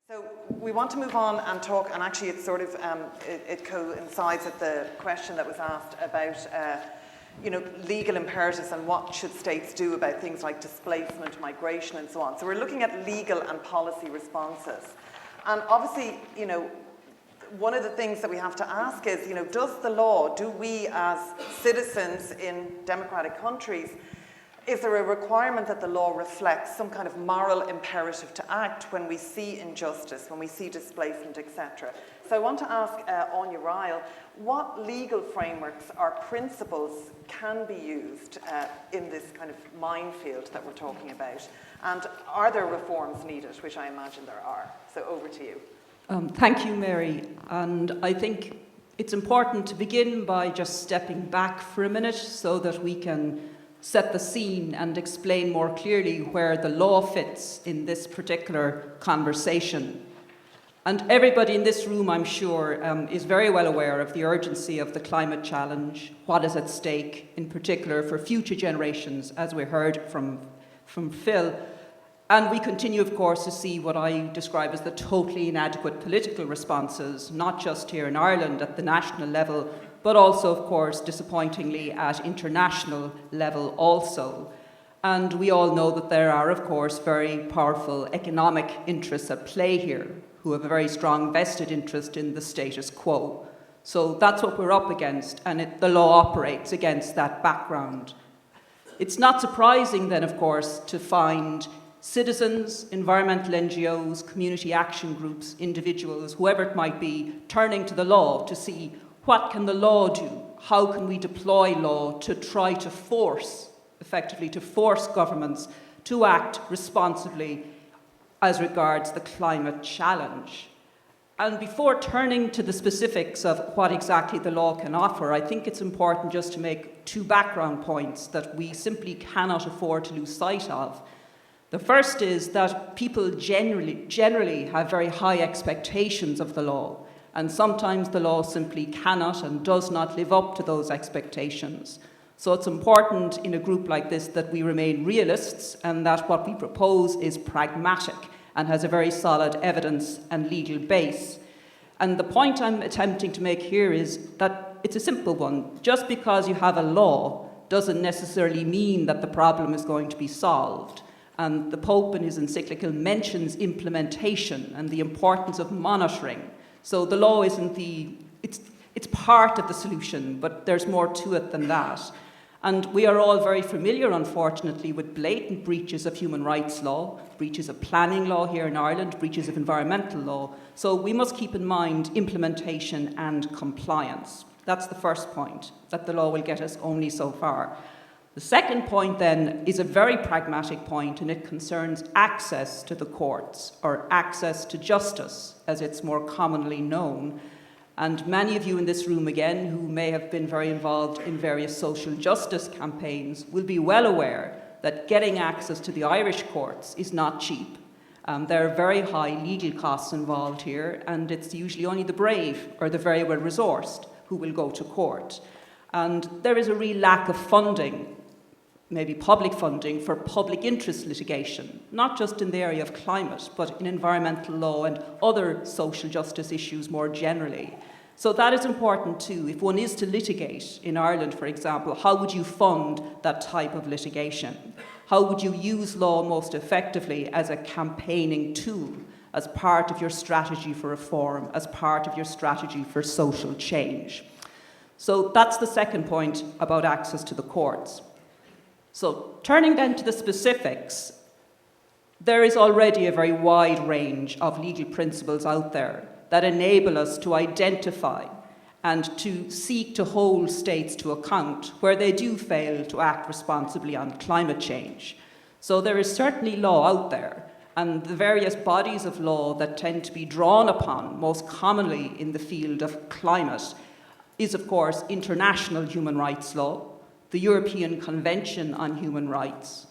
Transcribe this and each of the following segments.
So we want to move on and talk, and actually it's sort of, it coincides with the question that was asked about, legal imperatives and what should states do about things like displacement, migration and so on. So we're looking at legal and policy responses. And obviously, one of the things that we have to ask is, does the law, do we as citizens in democratic countries, is there a requirement that the law reflects some kind of moral imperative to act when we see injustice, when we see displacement, etc.? So I want to ask ine Ryall, what legal frameworks or principles can be used in this kind of minefield that we're talking about? And are there reforms needed, which I imagine there are? So over to you. Thank you, Mary. And I think it's important to begin by just stepping back for a minute so that we can set the scene and explain more clearly where the law fits in this particular conversation. And everybody in this room, I'm sure, is very well aware of the urgency of the climate challenge, what is at stake, in particular for future generations, as we heard from Phil. And we continue, of course, to see what I describe as the totally inadequate political responses, not just here in Ireland at the national level, but also, of course, disappointingly at international level also. And we all know that there are, of course, very powerful economic interests at play here, who have a very strong vested interest in the status quo. So that's what we're up against, and the law operates against that background. It's not surprising then, of course, to find citizens, environmental NGOs, community action groups, individuals, whoever it might be, turning to the law to see what can the law do? How can we deploy law to try to effectively force governments to act responsibly as regards the climate challenge? And before turning to the specifics of what exactly the law can offer, I think it's important just to make two background points that we simply cannot afford to lose sight of. The first is that people generally have very high expectations of the law, and sometimes the law simply cannot and does not live up to those expectations. So it's important in a group like this that we remain realists and that what we propose is pragmatic and has a very solid evidence and legal base. And the point I'm attempting to make here is that it's a simple one. Just because you have a law doesn't necessarily mean that the problem is going to be solved. And the Pope in his encyclical mentions implementation and the importance of monitoring. So the law isn't it's part of the solution, but there's more to it than that. And we are all very familiar, unfortunately, with blatant breaches of human rights law, breaches of planning law here in Ireland, breaches of environmental law. So we must keep in mind implementation and compliance. That's the first point, that the law will get us only so far. The second point then is a very pragmatic point, and it concerns access to the courts, or access to justice, as it's more commonly known. And many of you in this room, again, who may have been very involved in various social justice campaigns, will be well aware that getting access to the Irish courts is not cheap. There are very high legal costs involved here, and it's usually only the brave or the very well-resourced who will go to court. And there is a real lack of funding, maybe public funding, for public interest litigation, not just in the area of climate, but in environmental law and other social justice issues more generally. So that is important too. If one is to litigate in Ireland, for example, how would you fund that type of litigation? How would you use law most effectively as a campaigning tool, as part of your strategy for reform, as part of your strategy for social change? So that's the second point about access to the courts. So turning then to the specifics, there is already a very wide range of legal principles out there that enable us to identify and to seek to hold states to account where they do fail to act responsibly on climate change. So there is certainly law out there, and the various bodies of law that tend to be drawn upon most commonly in the field of climate is, of course, international human rights law, the European Convention on Human Rights,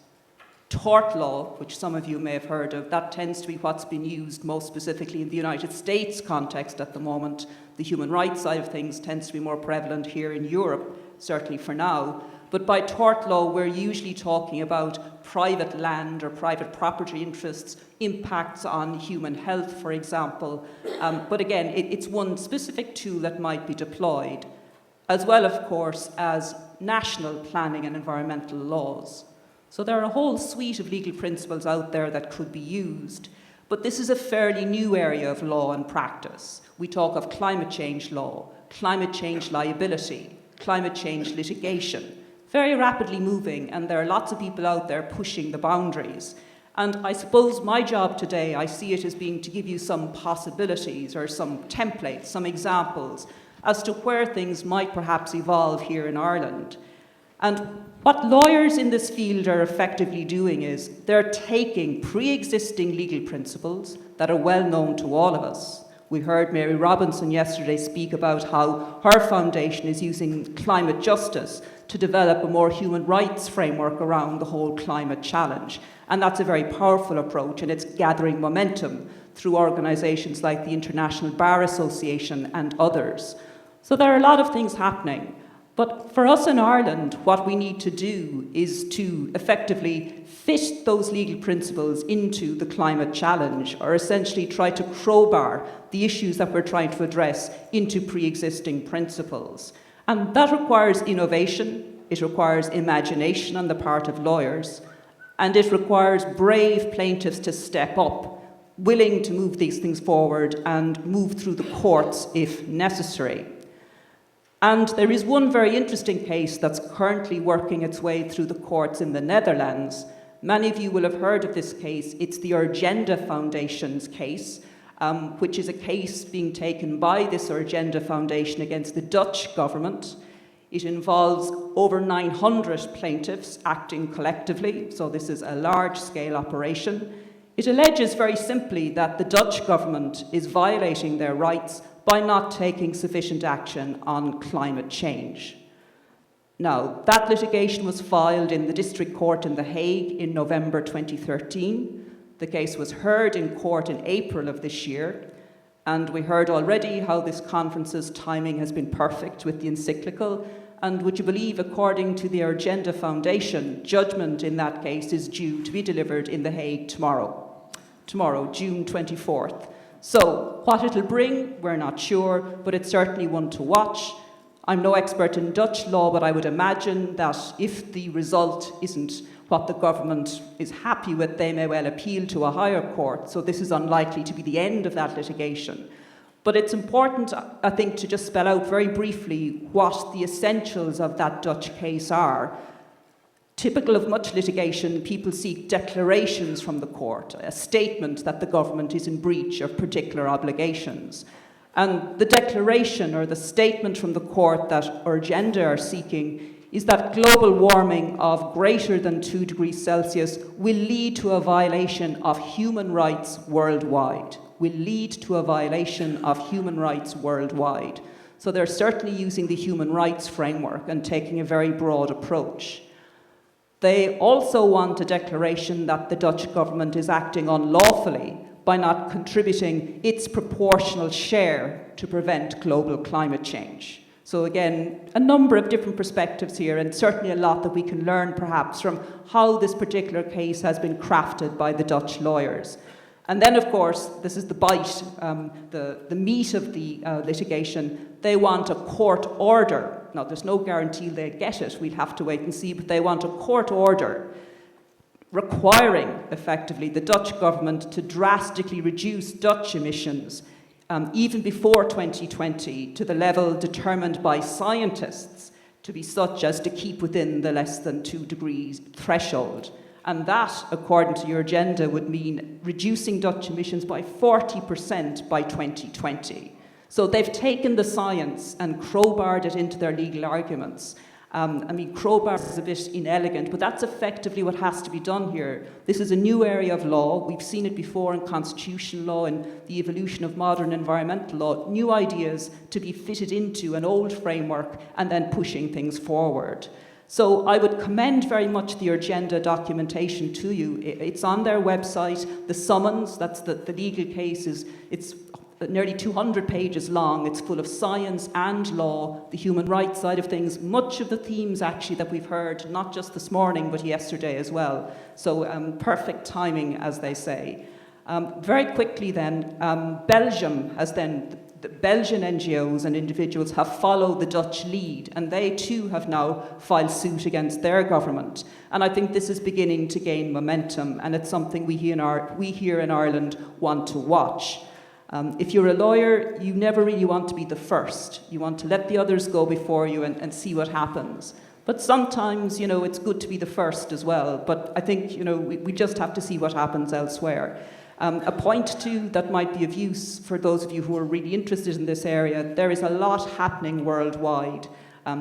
tort law, which some of you may have heard of. That tends to be what's been used most specifically in the United States context at the moment. The human rights side of things tends to be more prevalent here in Europe, certainly for now. But by tort law, we're usually talking about private land or private property interests, impacts on human health, for example. But again, it's one specific tool that might be deployed, as well, of course, as national planning and environmental laws. So there are a whole suite of legal principles out there that could be used, but this is a fairly new area of law and practice. We talk of climate change law, climate change liability, climate change litigation, very rapidly moving, and there are lots of people out there pushing the boundaries. And I suppose my job today, I see it as being to give you some possibilities or some templates, some examples as to where things might perhaps evolve here in Ireland. And what lawyers in this field are effectively doing is they're taking pre-existing legal principles that are well known to all of us. We heard Mary Robinson yesterday speak about how her foundation is using climate justice to develop a more human rights framework around the whole climate challenge. And that's a very powerful approach, and it's gathering momentum through organisations like the International Bar Association and others. So there are a lot of things happening. But for us in Ireland, what we need to do is to effectively fit those legal principles into the climate challenge, or essentially try to crowbar the issues that we're trying to address into pre-existing principles. And that requires innovation, it requires imagination on the part of lawyers, and it requires brave plaintiffs to step up, willing to move these things forward and move through the courts if necessary. And there is one very interesting case that's currently working its way through the courts in the Netherlands. Many of you will have heard of this case. It's the Urgenda Foundation's case, which is a case being taken by this Urgenda Foundation against the Dutch government. It involves over 900 plaintiffs acting collectively, so this is a large-scale operation. It alleges very simply that the Dutch government is violating their rights by not taking sufficient action on climate change. Now, that litigation was filed in the District Court in The Hague in November 2013. The case was heard in court in April of this year, and we heard already how this conference's timing has been perfect with the encyclical, and would you believe, according to the Urgenda Foundation, judgment in that case is due to be delivered in The Hague tomorrow, June 24th. So what it'll bring, we're not sure, but it's certainly one to watch. I'm no expert in Dutch law, but I would imagine that if the result isn't what the government is happy with, they may well appeal to a higher court. So this is unlikely to be the end of that litigation. But it's important, I think, to just spell out very briefly what the essentials of that Dutch case are. Typical of much litigation, people seek declarations from the court, a statement that the government is in breach of particular obligations. And the declaration or the statement from the court that Urgenda are seeking is that global warming of greater than 2 degrees Celsius will lead to a violation of human rights worldwide. So they're certainly using the human rights framework and taking a very broad approach. They also want a declaration that the Dutch government is acting unlawfully by not contributing its proportional share to prevent global climate change. So again, a number of different perspectives here, and certainly a lot that we can learn perhaps from how this particular case has been crafted by the Dutch lawyers. And then, of course, this is the bite, the meat of the litigation. They want a court order. Now, there's no guarantee they'll get it. We'll have to wait and see. But they want a court order requiring, effectively, the Dutch government to drastically reduce Dutch emissions even before 2020 to the level determined by scientists to be such as to keep within the less than 2 degrees threshold. And that, according to your agenda, would mean reducing Dutch emissions by 40% by 2020. So they've taken the science and crowbarred it into their legal arguments. Crowbar is a bit inelegant, but that's effectively what has to be done here. This is a new area of law. We've seen it before in constitutional law and the evolution of modern environmental law, new ideas to be fitted into an old framework and then pushing things forward. So I would commend very much the Urgenda documentation to you. It's on their website. The summons, that's the legal case, it's nearly 200 pages long. It's full of science and law, the human rights side of things, much of the themes actually that we've heard, not just this morning, but yesterday as well. So perfect timing, as they say. Very quickly then, Belgium has then, the Belgian NGOs and individuals have followed the Dutch lead, and they too have now filed suit against their government. And I think this is beginning to gain momentum, and it's something we here in Ireland want to watch. If you're a lawyer, you never really want to be the first. You want to let the others go before you and see what happens. But sometimes, you know, it's good to be the first as well. But I think, you know, we just have to see what happens elsewhere. A point too that might be of use for those of you who are really interested in this area, there is a lot happening worldwide.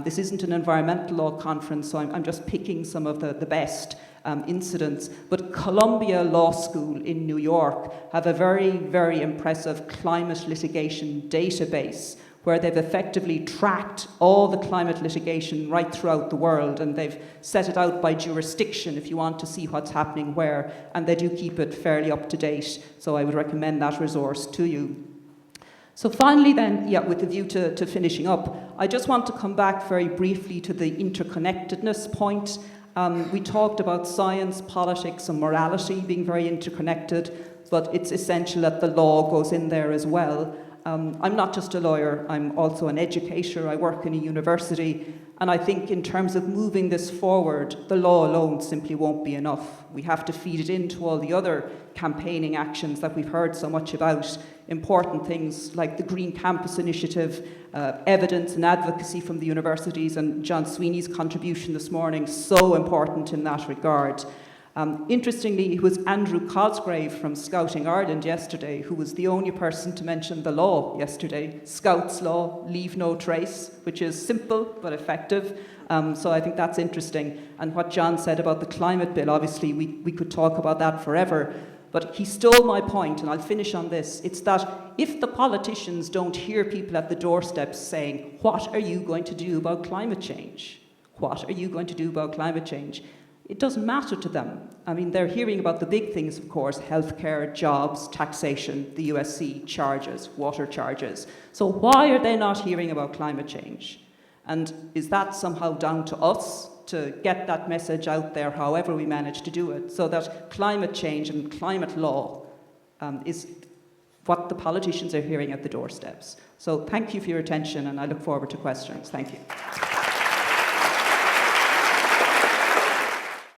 This isn't an environmental law conference, so I'm just picking some of the best incidents. But Columbia Law School in New York have a very, very impressive climate litigation database where they've effectively tracked all the climate litigation right throughout the world, and they've set it out by jurisdiction if you want to see what's happening where, and they do keep it fairly up to date, so I would recommend that resource to you. So finally then, with a view to finishing up, I just want to come back very briefly to the interconnectedness point. We talked about science, politics and morality being very interconnected, but it's essential that the law goes in there as well. I'm not just a lawyer, I'm also an educator, I work in a university, and I think in terms of moving this forward, the law alone simply won't be enough. We have to feed it into all the other campaigning actions that we've heard so much about, important things like the Green Campus Initiative, evidence and advocacy from the universities, and John Sweeney's contribution this morning, so important in that regard. Interestingly, it was Andrew Cosgrave from Scouting Ireland yesterday who was the only person to mention the law yesterday. Scouts law, leave no trace, which is simple but effective. So I think that's interesting. And what John said about the climate bill, obviously we could talk about that forever. But he stole my point, and I'll finish on this. It's that if the politicians don't hear people at the doorsteps saying, what are you going to do about climate change? What are you going to do about climate change? It doesn't matter to them. I mean, they're hearing about the big things, of course, healthcare, jobs, taxation, the USC charges, water charges. So why are they not hearing about climate change? And is that somehow down to us to get that message out there, however we manage to do it, so that climate change and climate law is what the politicians are hearing at the doorsteps? So thank you for your attention, and I look forward to questions. Thank you.